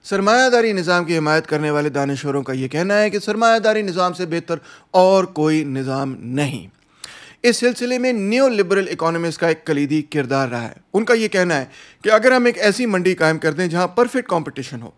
सरमायादारी निज़ाम की हिमायत करने वाले दानिशवरों का ये कहना है कि सरमायादारी निज़ाम से बेहतर और कोई निज़ाम नहीं। इस सिलसिले में न्यू लिबरल इकोनॉमिस्ट का एक कलीदी किरदार रहा है। उनका ये कहना है कि अगर हम एक ऐसी मंडी कायम कर दें जहां परफेक्ट कंपटीशन हो,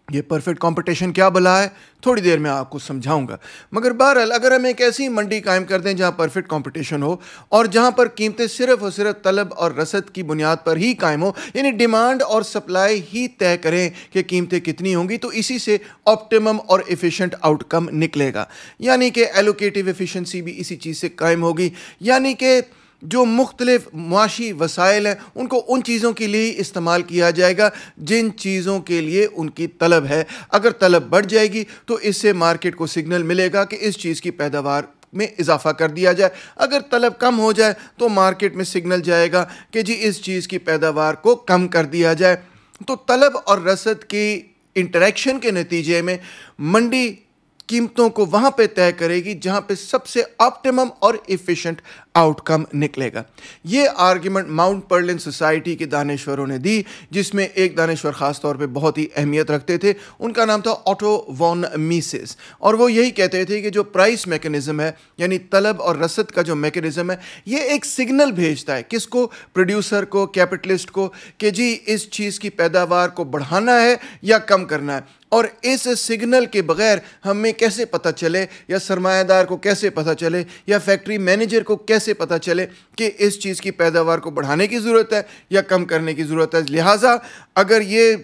ये परफेक्ट कंपटीशन क्या भला है थोड़ी देर में आपको समझाऊंगा, मगर बहरहाल अगर हम एक ऐसी मंडी कायम कर दें जहां परफेक्ट कंपटीशन हो और जहां पर कीमतें सिर्फ और सिर्फ तलब और रसद की बुनियाद पर ही कायम हो, यानी डिमांड और सप्लाई ही तय करें कि कीमतें कितनी होंगी, तो इसी से ऑप्टिमम और एफिशिएंट आउटकम निकलेगा। यानी कि एलोकेटिव एफिशिएंसी भी इसी चीज़ से कायम होगी, यानी कि जो मुख्तलिफ मुआशी वसाइल हैं उनको उन चीज़ों के लिए इस्तेमाल किया जाएगा जिन चीज़ों के लिए उनकी तलब है। अगर तलब बढ़ जाएगी तो इससे मार्केट को सिग्नल मिलेगा कि इस चीज़ की पैदावार में इजाफा कर दिया जाए। अगर तलब कम हो जाए तो मार्केट में सिग्नल जाएगा कि जी इस चीज़ की पैदावार को कम कर दिया जाए। तो तलब और रसद की इंटरेक्शन के नतीजे में मंडी कीमतों को वहाँ पे तय करेगी जहाँ पे सबसे ऑप्टिमम और इफ़िशेंट आउटकम निकलेगा। ये आर्ग्यूमेंट माउंट पर्लिन सोसाइटी के दानिश्वरों ने दी, जिसमें एक दानिश्वर ख़ास तौर पे बहुत ही अहमियत रखते थे। उनका नाम था ऑटो वॉन मिसेस, और वो यही कहते थे कि जो प्राइस मैकेनिज़्म है, यानी तलब और रसद का जो मैकेनिज़्म है, ये एक सिग्नल भेजता है किसको, प्रोड्यूसर को, कैपिटलिस्ट को, कि जी इस चीज़ की पैदावार को बढ़ाना है या कम करना है। और इस सिग्नल के बगैर हमें कैसे पता चले, या सरमायादार को कैसे पता चले, या फैक्ट्री मैनेजर को कैसे पता चले कि इस चीज़ की पैदावार को बढ़ाने की ज़रूरत है या कम करने की ज़रूरत है। लिहाजा अगर ये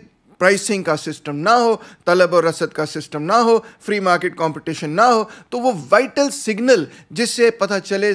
प्राइसिंग का सिस्टम ना हो, तलब और रसद का सिस्टम ना हो, फ्री मार्केट कंपटीशन ना हो, तो वो वाइटल सिग्नल जिससे पता चले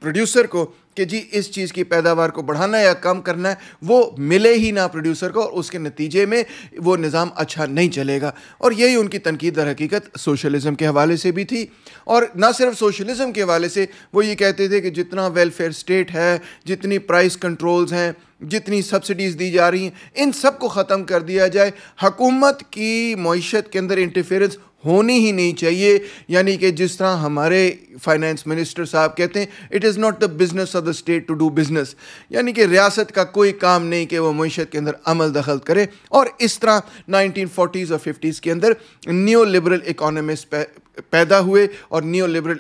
प्रोड्यूसर को कि जी इस चीज़ की पैदावार को बढ़ाना है या कम करना है, वो मिले ही ना प्रोड्यूसर को, और उसके नतीजे में वो निज़ाम अच्छा नहीं चलेगा। और यही उनकी तनकीद दर हकीकत सोशलिज़म के हवाले से भी थी। और ना सिर्फ सोशलिज़म के हवाले से, वो ये कहते थे कि जितना वेलफेयर स्टेट है, जितनी प्राइस कंट्रोल्स हैं, जितनी सब्सिडीज़ दी जा रही हैं, इन सब को ख़त्म कर दिया जाए। हुकूमत की मईशत के अंदर इंटरफेरेंस होनी ही नहीं चाहिए। यानी कि जिस तरह हमारे फाइनेंस मिनिस्टर साहब कहते हैं, it is not the business of the state to do business, यानी कि रियासत का कोई काम नहीं कि वो मईशत के अंदर अमल दखल करे। और इस तरह 1940s और 50s के अंदर न्यू लिबरल इकोनॉमिस्ट पैदा हुए और न्यू लिबरल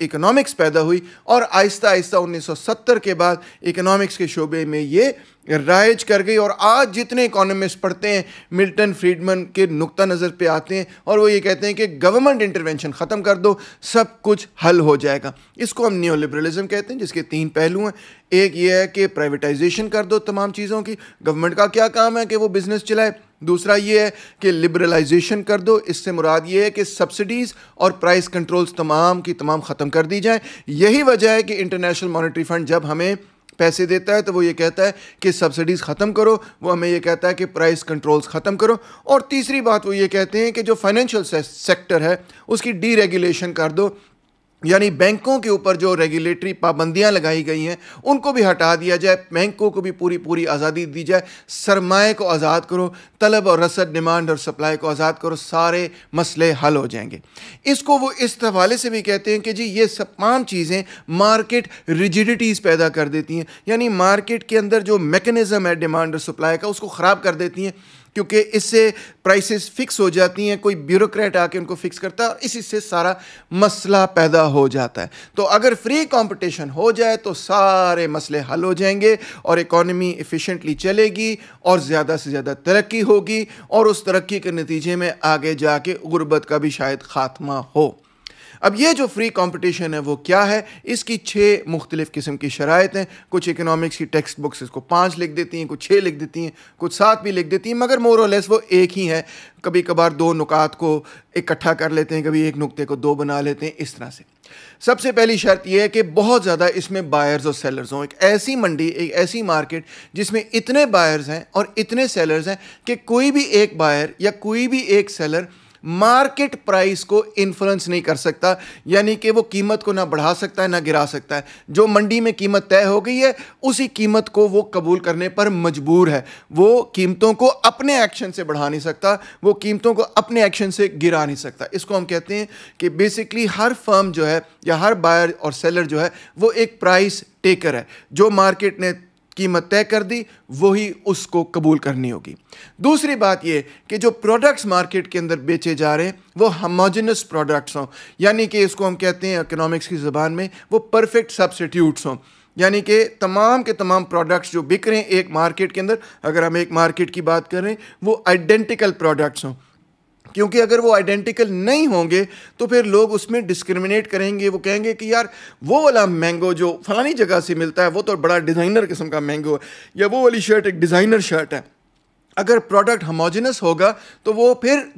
इकोनॉमिक्स पैदा हुई, और आहिस्ता आहिस्ता 1970 के बाद इकोनॉमिक्स के शोबे में ये राइज कर गई। और आज जितने इकोनॉमिस्ट पढ़ते हैं मिल्टन फ्रीडमैन के नुक्ता नज़र पे आते हैं, और वो ये कहते हैं कि गवर्नमेंट इंटरवेंशन ख़त्म कर दो, सब कुछ हल हो जाएगा। इसको हम न्यू लिबरलिज्म कहते हैं, जिसके 3 पहलू हैं। एक ये है कि प्राइवेटाइजेशन कर दो तमाम चीज़ों की, गवर्नमेंट का क्या काम है कि वो बिज़नेस चलाए। दूसरा ये है कि लिबरलाइजेशन कर दो, इससे मुराद ये है कि सब्सिडीज़ और प्राइस कंट्रोल्स तमाम की तमाम ख़त्म कर दी जाए। यही वजह है कि इंटरनेशनल मॉनेटरी फंड जब हमें पैसे देता है तो वो ये कहता है कि सब्सिडीज़ ख़त्म करो, वो हमें ये कहता है कि प्राइस कंट्रोल्स ख़त्म करो। और तीसरी बात वो ये कहते हैं कि जो फाइनेंशियल सेक्टर है उसकी डीरेगुलेशन कर दो, यानी बैंकों के ऊपर जो रेगुलेटरी पाबंदियां लगाई गई हैं उनको भी हटा दिया जाए, बैंकों को भी पूरी आज़ादी दी जाए, सरमाए को आज़ाद करो, तलब और रसद, डिमांड और सप्लाई को आज़ाद करो, सारे मसले हल हो जाएंगे। इसको वो इस हवाले से भी कहते हैं कि जी ये तमाम चीज़ें मार्केट रिजिडिटीज़ पैदा कर देती हैं, यानी मार्केट के अंदर जो मैकेनिज़्म है डिमांड और सप्लाई का उसको ख़राब कर देती हैं, क्योंकि इससे प्राइसेस फिक्स हो जाती हैं, कोई ब्यूरोक्रेट आके उनको फिक्स करता है और इसी से सारा मसला पैदा हो जाता है। तो अगर फ्री कंपटीशन हो जाए तो सारे मसले हल हो जाएंगे और इकॉनमी एफिशिएंटली चलेगी और ज़्यादा से ज़्यादा तरक्की होगी, और उस तरक्की के नतीजे में आगे जाके गुर्बत का भी शायद ख़ात्मा हो। अब ये जो फ्री कंपटीशन है वो क्या है, इसकी 6 मुख्तलिफ़ किस्म की शराइत हैं। कुछ इकोनॉमिक्स की टेक्स्ट बुक्स इसको 5 लिख देती हैं, कुछ 6 लिख देती हैं, कुछ 7 भी लिख देती हैं, मगर मोर और लेस वो एक ही है। कभी कभार 2 नुकात को इकट्ठा कर लेते हैं, कभी एक नुक्ते को 2 बना लेते हैं, इस तरह से। सबसे पहली शर्त यह है कि बहुत ज़्यादा इसमें बायर्स और सेलर्स हों। एक ऐसी मंडी, एक ऐसी मार्केट जिसमें इतने बायर्स हैं और इतने सेलर्स हैं कि कोई भी एक बायर या कोई भी एक सेलर मार्केट प्राइस को इन्फ्लुएंस नहीं कर सकता, यानी कि वो कीमत को ना बढ़ा सकता है ना गिरा सकता है। जो मंडी में कीमत तय हो गई है उसी कीमत को वो कबूल करने पर मजबूर है। वो कीमतों को अपने एक्शन से बढ़ा नहीं सकता, वो कीमतों को अपने एक्शन से गिरा नहीं सकता। इसको हम कहते हैं कि बेसिकली हर फर्म जो है या हर बायर और सेलर जो है वो एक प्राइस टेकर है। जो मार्केट ने कीमत तय कर दी, वही उसको कबूल करनी होगी। दूसरी बात यह कि जो प्रोडक्ट्स मार्केट के अंदर बेचे जा रहे हैं वो होमोजेनस प्रोडक्ट्स हों, यानी कि इसको हम कहते हैं इकोनॉमिक्स की ज़बान में वो परफेक्ट सब्स्टिट्यूट्स हों, यानी कि तमाम के तमाम प्रोडक्ट्स जो बिक रहे हैं एक मार्केट के अंदर, अगर हम एक मार्केट की बात कर रहे हैं, वो आइडेंटिकल प्रोडक्ट्स हों। क्योंकि अगर वो आइडेंटिकल नहीं होंगे तो फिर लोग उसमें डिस्क्रिमिनेट करेंगे, वो कहेंगे कि यार वो वाला मैंगो जो फलानी जगह से मिलता है वो तो बड़ा डिज़ाइनर किस्म का मैंगो है, या वो वाली शर्ट एक डिज़ाइनर शर्ट है। अगर प्रोडक्ट होमोजेनस होगा तो वो फिर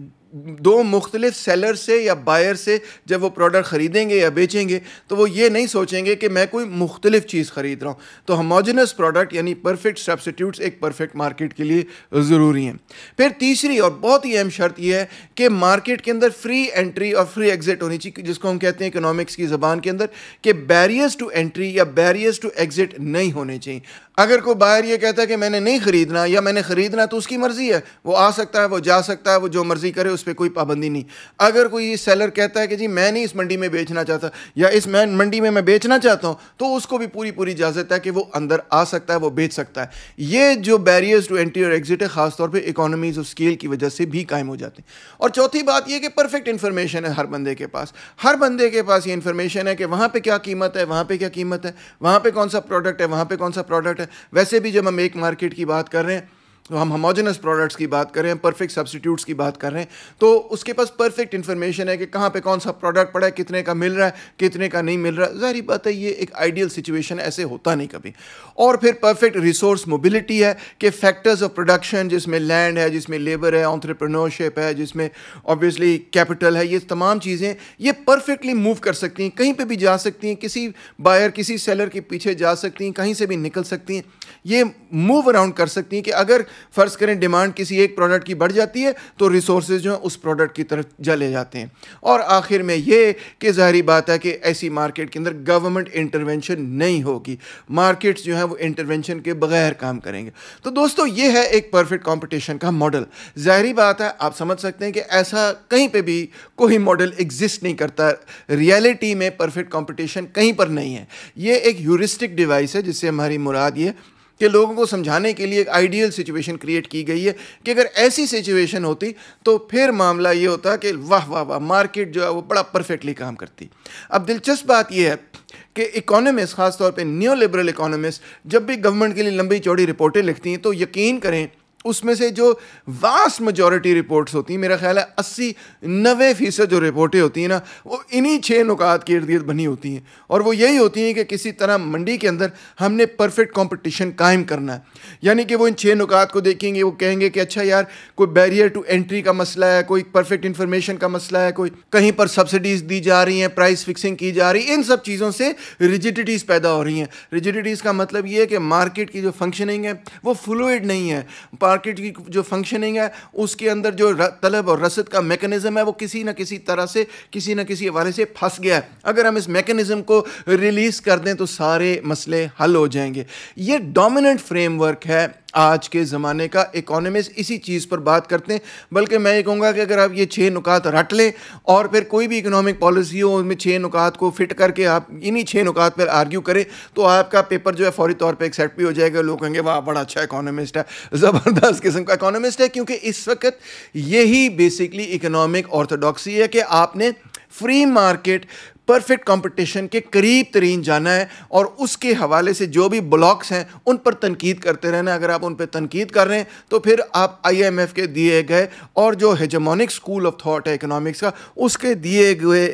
दो मुख्तलिफ सेलर से या बायर से जब वो प्रोडक्ट ख़रीदेंगे या बेचेंगे तो वो ये नहीं सोचेंगे कि मैं कोई मुख्तलिफ चीज़ ख़रीद रहा हूँ। तो होमोजेनस प्रोडक्ट यानी परफेक्ट सब्स्टिट्यूट्स एक परफेक्ट मार्केट के लिए ज़रूरी हैं। फिर तीसरी और बहुत ही अहम शर्त यह है कि मार्केट के अंदर फ्री एंट्री और फ्री एग्ज़िट होनी चाहिए, जिसको हम कहते हैं इकोनॉमिक्स की ज़बान के अंदर कि बैरियर्स टू एंट्री या बैरियर्स टू एग्ज़िट नहीं होने चाहिए। अगर कोई बाहर ये कहता है कि मैंने नहीं ख़रीदना या मैंने ख़रीदना तो उसकी मर्ज़ी है, वो आ सकता है, वो जा सकता है, वो जो मर्ज़ी करे, उस पर कोई पाबंदी नहीं। अगर कोई सेलर कहता है कि जी मैं नहीं इस मंडी में बेचना चाहता या इस मंडी में मैं बेचना चाहता हूँ, तो उसको भी पूरी पूरी इजाज़त है कि वो अंदर आ सकता है, वो बेच सकता है। ये जो बैरियर्स टू एंट्री और एग्जिट है ख़ासतौर पर इकोनॉमीज़ ऑफ स्केल की वजह से भी कायम हो जाते हैं। और चौथी बात यह कि परफेक्ट इन्फॉर्मेशन है हर बंदे के पास, हर बंदे के पास ये इन्फॉर्मेशन है कि वहाँ पर क्या कीमत है, वहाँ पर क्या कीमत है, वहाँ पर कौन सा प्रोडक्ट है, वहाँ पर कौन सा प्रोडक्ट है। वैसे भी जब हम एक मार्केट की बात कर रहे हैं तो हम होमोजेनस प्रोडक्ट्स की बात कर रहे हैं, परफेक्ट सब्स्टिट्यूट्स की बात कर रहे हैं, तो उसके पास परफेक्ट इन्फॉर्मेशन है कि कहाँ पे कौन सा प्रोडक्ट पड़ा है, कितने का मिल रहा है, कितने का नहीं मिल रहा है। ज़ाहिर बात है ये एक आइडियल सिचुएशन, ऐसे होता नहीं कभी। और फिर परफेक्ट रिसोर्स मोबिलिटी है कि फैक्टर्स ऑफ प्रोडक्शन जिसमें लैंड है, जिसमें लेबर है, एंटरप्रेन्योरशिप है, जिसमें ऑब्वियसली कैपिटल है, ये तमाम चीज़ें ये परफेक्टली मूव कर सकती हैं, कहीं पर भी जा सकती हैं, किसी बायर किसी सेलर के पीछे जा सकती हैं, कहीं से भी निकल सकती हैं, ये मूव अराउंड कर सकती हैं कि अगर फ़र्ज़ करें डिमांड किसी एक प्रोडक्ट की बढ़ जाती है तो रिसोर्सेज जो हैं उस प्रोडक्ट की तरफ चले जाते हैं। और आखिर में ये कि ज़ाहिर बात है कि ऐसी मार्केट के अंदर गवर्नमेंट इंटरवेंशन नहीं होगी, मार्केट्स जो हैं वो इंटरवेंशन के बगैर काम करेंगे। तो दोस्तों ये है एक परफेक्ट कंपटीशन का मॉडल। ज़ाहिर बात है आप समझ सकते हैं कि ऐसा कहीं पे भी कोई मॉडल एग्जिस्ट नहीं करता, रियलिटी में परफेक्ट कंपटीशन कहीं पर नहीं है। ये एक ह्यूरिस्टिक डिवाइस है जिससे हमारी मुराद ये कि लोगों को समझाने के लिए एक आइडियल सिचुएशन क्रिएट की गई है कि अगर ऐसी सिचुएशन होती तो फिर मामला ये होता कि वाह वाह वाह मार्केट जो है वो बड़ा परफेक्टली काम करती। अब दिलचस्प बात यह है कि इकोनॉमिस्ट, ख़ासतौर पे न्यू लिबरल इकोनॉमिस्ट, जब भी गवर्नमेंट के लिए लंबी चौड़ी रिपोर्टें लिखती हैं तो यकीन करें उसमें से जो वास्ट मेजॉरिटी रिपोर्ट्स होती हैं, मेरा ख्याल है 80-90% जो रिपोर्टें होती हैं ना वो इन्हीं 6 नुकात के इर्द गिर्द बनी होती हैं। और वो यही होती हैं कि किसी तरह मंडी के अंदर हमने परफेक्ट कंपटीशन कायम करना है। यानी कि वो इन 6 नुकात को देखेंगे, वो कहेंगे कि अच्छा यार कोई बैरियर टू एंट्री का मसला है, कोई परफेक्ट इन्फॉर्मेशन का मसला है, कोई कहीं पर सब्सिडीज़ दी जा रही हैं, प्राइस फिक्सिंग की जा रही है, इन सब चीज़ों से रिजिडिटीज़ पैदा हो रही हैं। रिजिडिटीज़ का मतलब ये है कि मार्केट की जो फंक्शनिंग है वो फ्लूइड नहीं है, मार्केट की जो फंक्शनिंग है उसके अंदर जो तलब और रसद का मैकेनिज्म है वो किसी न किसी तरह से किसी न किसी हवाले से फंस गया है। अगर हम इस मैकेनिज्म को रिलीज़ कर दें तो सारे मसले हल हो जाएंगे। ये डोमिनेंट फ्रेमवर्क है आज के ज़माने का। इकोनॉमिस्ट इसी चीज़ पर बात करते हैं, बल्कि मैं ये कहूँगा कि अगर आप ये 6 नुकात रट लें और फिर कोई भी इकोनॉमिक पॉलिसी हो उसमें 6 नुकात को फिट करके आप इन्हीं 6 नुकात पर आर्ग्यू करें तो आपका पेपर जो है फौरी तौर पे एक्सेप्ट भी हो जाएगा। लोग कहेंगे वाह बड़ा अच्छा इकोनॉमिस्ट है, ज़बरदस्त किस्म का इकोनॉमिस्ट है। क्योंकि इस वक्त यही बेसिकली इकोनॉमिक ऑर्थोडॉक्सी है कि आपने फ्री मार्केट परफेक्ट कंपटीशन के करीब तरीन जाना है और उसके हवाले से जो भी ब्लॉक्स हैं उन पर तनकीद करते रहना। अगर आप उन पर तनकीद कर रहे हैं तो फिर आप IMF के दिए गए और जो हेजेमोनिक स्कूल ऑफ थॉट है इकोनॉमिक्स का उसके दिए गए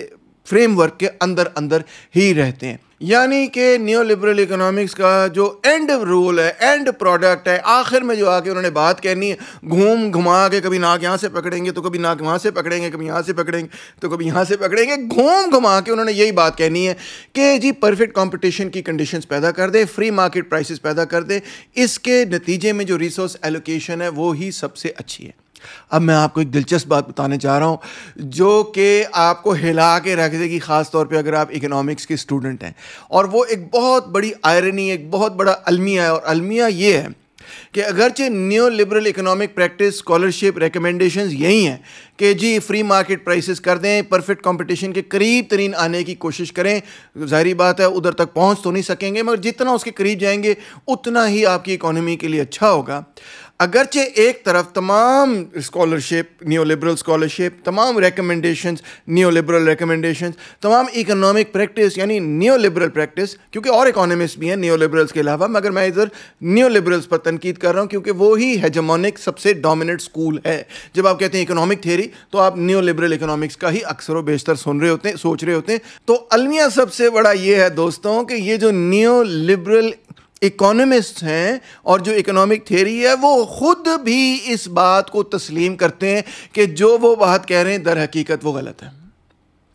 फ्रेमवर्क के अंदर अंदर ही रहते हैं। यानी कि न्यू लिबरल इकोनॉमिक्स का जो एंड रूल है, एंड प्रोडक्ट है, आखिर में जो आके उन्होंने बात कहनी है, घूम घुमा के कभी नाक यहाँ से पकड़ेंगे तो कभी नाक वहाँ से पकड़ेंगे, कभी यहाँ से पकड़ेंगे तो कभी यहाँ से पकड़ेंगे, घूम घुमा के उन्होंने यही बात कहनी है कि जी परफेक्ट कंपटीशन की कंडीशंस पैदा कर दे, फ्री मार्केट प्राइसेस पैदा कर दे, इसके नतीजे में जो रिसोर्स एलोकेशन है वो ही सबसे अच्छी है। अब मैं आपको एक दिलचस्प बात बताने जा रहा हूँ जो कि आपको हिला के रख देगी, ख़ास तौर पे अगर आप इकोनॉमिक्स के स्टूडेंट हैं। और वो एक बहुत बड़ी आयरनी, एक बहुत बड़ा अलमिया है, और अलमिया ये है कि अगरचे neo liberal economic practice scholarship recommendations यही हैं कि जी फ्री मार्केट प्राइसेस कर दें, परफेक्ट कंपटीशन के करीब तरीन आने की कोशिश करें। ज़ाहिर बात है उधर तक पहुंच तो नहीं सकेंगे, मगर जितना उसके करीब जाएंगे उतना ही आपकी इकोनॉमी के लिए अच्छा होगा। अगरचे एक तरफ तमाम स्कॉलरशिप, न्यो लिबरल स्कॉलरशिप, तमाम रिकमेंडेशंस, न्यो लिबरल रिकमेंडेशंस, तमाम इकोनॉमिक प्रैक्टिस यानी न्यो लिबरल प्रैक्टिस, क्योंकि और इकोनॉमिस्ट भी हैं न्यो लिबरल्स के अलावा, मगर मैं इधर न्यो लिबरल्स पर तनकीद कर रहा हूँ क्योंकि वो ही हेजेमोनिक सबसे डोमिनेंट स्कूल है। जब आप कहते हैं इकोनॉमिक थ्योरी तो आप न्यो लिबरल इकोनॉमिक्स का ही अक्सर व बेशतर सुन रहे होते हैं, सोच रहे होते हैं। तो अलमिया सबसे बड़ा ये है दोस्तों कि ये जो न्यो लिबरल इकोनॉमिस्ट हैं और जो इकोनॉमिक थ्योरी है वो खुद भी इस बात को तस्लीम करते हैं कि जो वो बात कह रहे हैं दर हकीकत वो गलत है।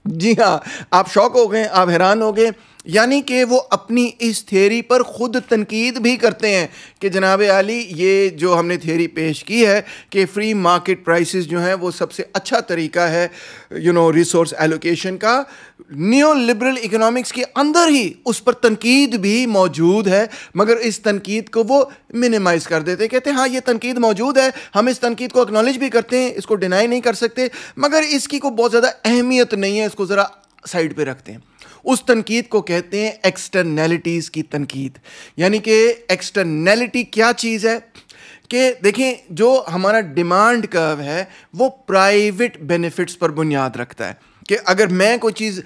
जी हाँ, आप शौक हो गए, आप हैरान हो गए, यानी कि वो अपनी इस थ्योरी पर खुद तनकीद भी करते हैं कि जनाब आली ये जो हमने थ्योरी पेश की है कि फ्री मार्केट प्राइसेस जो हैं वो सबसे अच्छा तरीका है रिसोर्स एलोकेशन का। न्यो लिबरल इकोनॉमिक्स के अंदर ही उस पर तनकीद भी मौजूद है, मगर इस तनकीद को वो मिनिमाइज कर देते हैं, कहते हैं हाँ ये तनकीद मौजूद है, हम इस तनकीद को एक्नॉलेज भी करते हैं, इसको डिनाई नहीं कर सकते, मगर इसकी को बहुत ज़्यादा अहमियत नहीं है, इसको ज़रा साइड पे रखते हैं। उस तनकीद को कहते हैं एक्सटर्नैलिटीज़ की तनकीद। यानी कि एक्सटर्नैलिटी क्या चीज़ है कि देखें जो हमारा डिमांड कर्व है वो प्राइवेट बेनिफिट्स पर बुनियाद रखता है कि अगर मैं कोई चीज़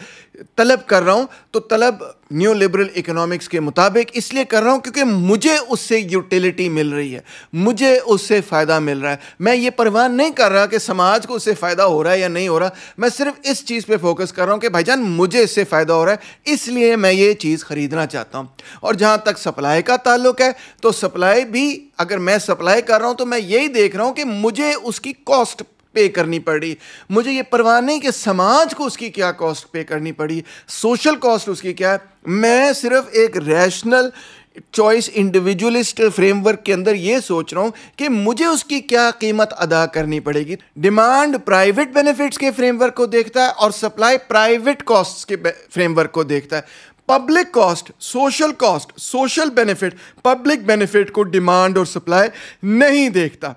तलब कर रहा हूँ तो तलब न्यू लिबरल इकोनॉमिक्स के मुताबिक इसलिए कर रहा हूँ क्योंकि मुझे उससे यूटिलिटी मिल रही है, मुझे उससे फ़ायदा मिल रहा है। मैं ये परवाह नहीं कर रहा कि समाज को उससे फ़ायदा हो रहा है या नहीं हो रहा, मैं सिर्फ इस चीज़ पे फोकस कर रहा हूँ कि भाईजान मुझे इससे फ़ायदा हो रहा है इसलिए मैं ये चीज़ ख़रीदना चाहता हूँ। और जहाँ तक सप्लाई का ताल्लुक है तो सप्लाई भी अगर मैं सप्लाई कर रहा हूँ तो मैं यही देख रहा हूँ कि मुझे उसकी कॉस्ट पे करनी पड़ी, मुझे ये परवाह नहीं कि समाज को उसकी क्या कॉस्ट पे करनी पड़ी, सोशल कॉस्ट उसकी क्या है। मैं सिर्फ एक रैशनल चॉइस इंडिविजुअलिस्ट फ्रेमवर्क के अंदर ये सोच रहा हूं कि मुझे उसकी क्या कीमत अदा करनी पड़ेगी। डिमांड प्राइवेट बेनिफिट्स के फ्रेमवर्क को देखता है और सप्लाई प्राइवेट कॉस्ट्स के फ्रेमवर्क को देखता है। Public cost, social benefit, public benefit को डिमांड और सप्लाई नहीं देखता।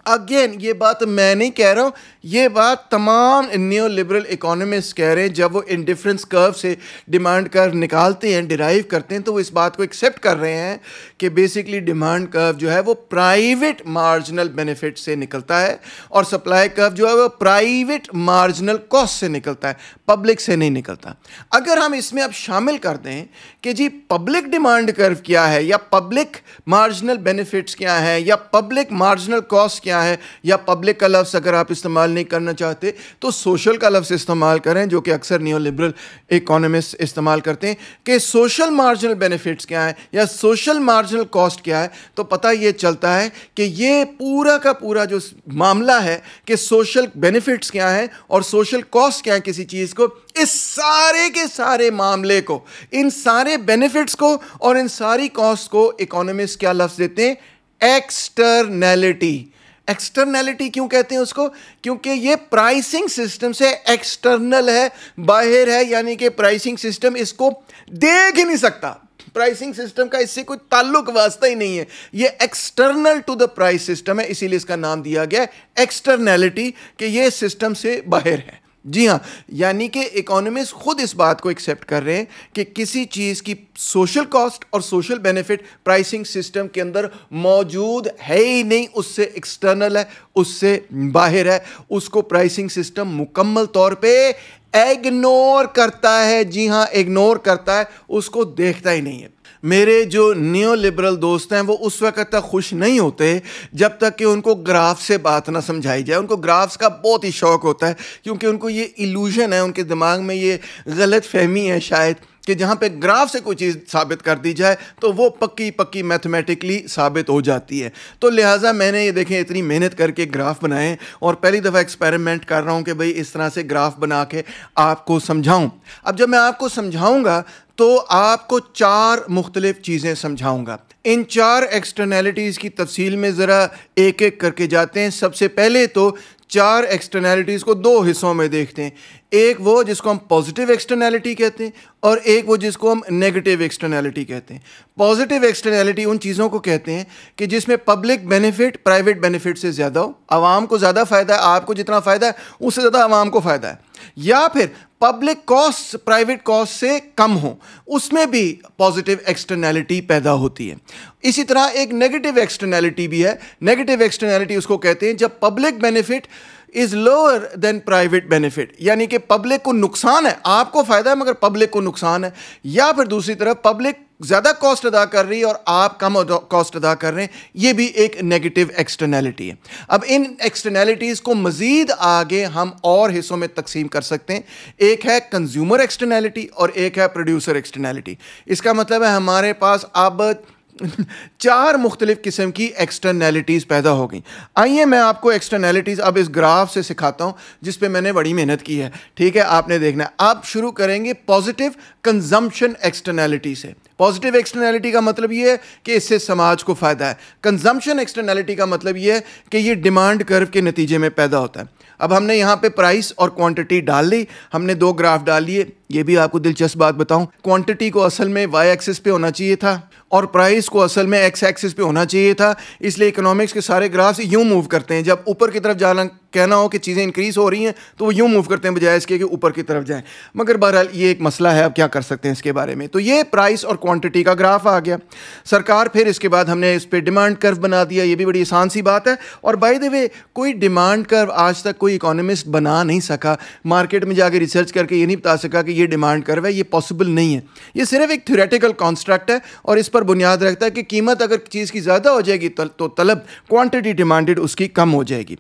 अगेन ये बात मैं नहीं कह रहा हूँ, ये बात तमाम न्यो लिबरल इकोनॉमिस्ट कह रहे हैं। जब वो इंडिफरेंस कर्व से डिमांड कर्व निकालते हैं, डिराइव करते हैं, तो वो इस बात को एक्सेप्ट कर रहे हैं कि बेसिकली डिमांड कर्व जो है वो प्राइवेट मार्जिनल बेनिफिट से निकलता है और सप्लाई कर्व जो है वो प्राइवेट मार्जिनल कॉस्ट से निकलता है, पब्लिक से नहीं निकलता। अगर हम इसमें अब शामिल कर दें कि जी पब्लिक डिमांड कर्व क्या है या पब्लिक मार्जिनल बेनिफिट्स क्या है या पब्लिक मार्जिनल कॉस्ट क्या है, या पब्लिक का लफ्ज़ अगर आप इस्तेमाल नहीं करना चाहते तो सोशल का लफ्ज़ इस्तेमाल करें, जो कि अक्सर न्यो लिबरल इकोनॉमिस्ट इस्तेमाल करते हैं कि सोशल मार्जिनल बेनिफिट्स क्या है या सोशल मार्जिनल कॉस्ट क्या है, तो पता ये चलता है कि ये पूरा का पूरा जो मामला है कि सोशल बेनिफिट्स क्या है और सोशल कॉस्ट क्या है किसी चीज़ को, इस सारे के सारे मामले को, इन सारे बेनिफिट्स को और इन सारी कॉस्ट को इकोनॉमिस्ट क्या लफ्ज़ देते हैं? एक्सटर्नैलिटी। एक्सटर्नैलिटी क्यों कहते हैं उसको? क्योंकि ये प्राइसिंग सिस्टम से एक्सटर्नल है, बाहर है, यानी कि प्राइसिंग सिस्टम इसको देख ही नहीं सकता, प्राइसिंग सिस्टम का इससे कोई ताल्लुक वास्ता ही नहीं है, ये external to the price system है, इसीलिए इसका नाम दिया गया एक्सटर्नैलिटी कि ये सिस्टम से बाहर है। जी हाँ, यानी कि इकोनॉमिस्ट खुद इस बात को एक्सेप्ट कर रहे हैं कि किसी चीज़ की सोशल कॉस्ट और सोशल बेनिफिट प्राइसिंग सिस्टम के अंदर मौजूद है ही नहीं, उससे एक्सटर्नल है, उससे बाहर है, उसको प्राइसिंग सिस्टम मुकम्मल तौर पे इग्नोर करता है। जी हाँ, इग्नोर करता है, उसको देखता ही नहीं है। मेरे जो न्यो लिबरल दोस्त हैं वो उस वक्त तक खुश नहीं होते जब तक कि उनको ग्राफ से बात ना समझाई जाए। उनको ग्राफ्स का बहुत ही शौक़ होता है क्योंकि उनको ये इल्यूजन है, उनके दिमाग में ये गलत फहमी है शायद कि जहाँ पे ग्राफ से कोई चीज़ साबित कर दी जाए तो वो पक्की पक्की मैथमेटिकली साबित हो जाती है। तो लिहाजा मैंने ये देखें इतनी मेहनत करके ग्राफ बनाए और पहली दफ़ा एक्सपेरिमेंट कर रहा हूँ कि भाई इस तरह से ग्राफ बना के आपको समझाऊँ। अब जब मैं आपको समझाऊँगा तो आपको 4 मुख्तलिफ चीज़ें समझाऊँगा। इन 4 एक्सटर्नैलिटीज़ की तफसील में ज़रा एक एक करके जाते हैं। सबसे पहले तो चार एक्सटर्नैलिटीज़ को दो हिस्सों में देखते हैं। एक वो जिसको हम पॉजिटिव एक्सटर्नैलिटी कहते हैं और एक वो जिसको हम नेगेटिव एक्सटर्नैलिटी कहते हैं। पॉजिटिव एक्सटर्नैलिटी उन चीज़ों को कहते हैं कि जिसमें पब्लिक बेनिफिट प्राइवेट बेनिफिट से ज़्यादा हो, आवाम को ज़्यादा फ़ायदा है, आपको जितना फ़ायदा है उससे ज़्यादा आवाम को फ़ायदा है, या फिर पब्लिक कॉस्ट प्राइवेट कॉस्ट से कम हो, उसमें भी पॉजिटिव एक्सटर्नैलिटी पैदा होती है। इसी तरह एक नेगेटिव एक्सटर्नैलिटी भी है। नेगेटिव एक्सटर्नैलिटी उसको कहते हैं जब public benefit is lower than private benefit, यानी कि पब्लिक को नुकसान है, आपको फायदा है मगर पब्लिक को नुकसान है, या फिर दूसरी तरफ पब्लिक ज़्यादा कॉस्ट अदा कर रही है और आप कम कॉस्ट अदा कर रहे हैं, ये भी एक नेगेटिव एक्सटर्नैलिटी है। अब इन एक्सटर्नैलिटीज़ को मज़ीद आगे हम और हिस्सों में तकसीम कर सकते हैं। एक है कंज्यूमर एक्सटर्नैलिटी और एक है प्रोड्यूसर एक्सटर्नैलिटी। इसका मतलब है हमारे पास अब चार मुख्तलिफ किस्म की एक्सटर्नैलिटीज़ पैदा हो गई। आइए मैं आपको एक्सटर्नैलिटीज़ अब इस ग्राफ से सिखाता हूँ जिस पे मैंने बड़ी मेहनत की है। ठीक है, आपने देखना है। आप शुरू करेंगे पॉजिटिव कंजम्पशन एक्सटर्नैलिटी से। पॉजिटिव एक्सटर्नैलिटी का मतलब ये है कि इससे समाज को फ़ायदा है। कंजम्पशन एक्सटर्नैलिटी का मतलब ये है कि ये डिमांड कर्व के नतीजे में पैदा होता है। अब हमने यहाँ पे प्राइस और क्वांटिटी डाल ली, हमने दो ग्राफ डाल लिए। ये भी आपको दिलचस्प बात बताऊं, क्वांटिटी को असल में वाई एक्सिस पे होना चाहिए था और प्राइस को असल में एक्स एक्सिस पे होना चाहिए था। इसलिए इकोनॉमिक्स के सारे ग्राफ्स यूं मूव करते हैं। जब ऊपर की तरफ जाना कहना हो कि चीज़ें इंक्रीज हो रही हैं तो वो यूं मूव करते हैं बजाय इसके कि ऊपर की तरफ जाएं। मगर बहरहाल ये एक मसला है, अब क्या कर सकते हैं इसके बारे में। तो ये प्राइस और क्वांटिटी का ग्राफ आ गया। सरकार फिर इसके बाद हमने इस पर डिमांड कर्व बना दिया। ये भी बड़ी आसान सी बात है। और बाय द वे कोई डिमांड कर्व आज तक कोई इकोनॉमिस्ट बना नहीं सका, मार्केट में जाके रिसर्च करके ये नहीं बता सका कि ये डिमांड कर्व है। ये पॉसिबल नहीं है। ये सिर्फ एक थ्योरेटिकल कॉन्स्ट्रक्ट है और इस पर बुनियाद रखता है कि कीमत अगर चीज़ की ज़्यादा हो जाएगी तो तलब क्वांटिटी डिमांडेड उसकी कम हो जाएगी।